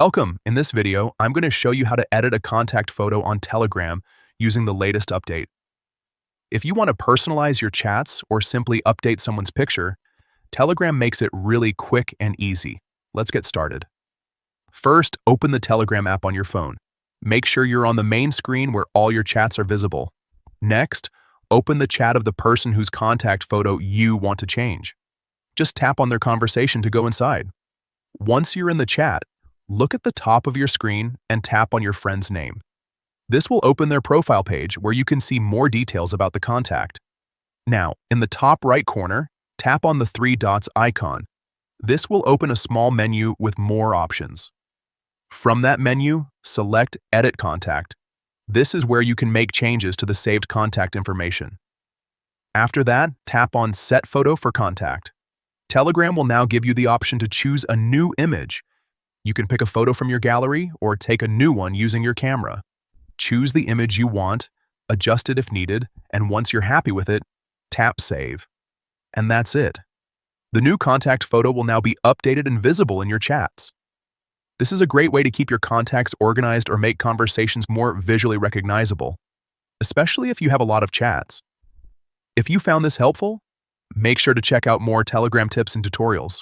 Welcome! In this video, I'm going to show you how to edit a contact photo on Telegram using the latest update. If you want to personalize your chats or simply update someone's picture, Telegram makes it really quick and easy. Let's get started. First, open the Telegram app on your phone. Make sure you're on the main screen where all your chats are visible. Next, open the chat of the person whose contact photo you want to change. Just tap on their conversation to go inside. Once you're in the chat, look at the top of your screen and tap on your friend's name. This will open their profile page where you can see more details about the contact. Now, in the top right corner, tap on the three dots icon. This will open a small menu with more options. From that menu, select Edit Contact. This is where you can make changes to the saved contact information. After that, tap on Set Photo for Contact. Telegram will now give you the option to choose a new image. You can pick a photo from your gallery or take a new one using your camera. Choose the image you want, adjust it if needed, and once you're happy with it, tap Save. And that's it. The new contact photo will now be updated and visible in your chats. This is a great way to keep your contacts organized or make conversations more visually recognizable, especially if you have a lot of chats. If you found this helpful, make sure to check out more Telegram tips and tutorials.